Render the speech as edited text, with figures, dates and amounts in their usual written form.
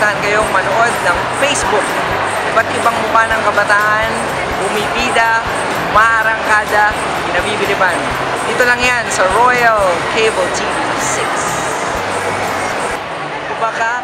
kalimutan kayong manood ng Facebook. Iba't ibang mukha ng kabataan, bumibida, maarangkada, pinabibiliban. Dito lang yan sa Royal Cable TV 6. Baka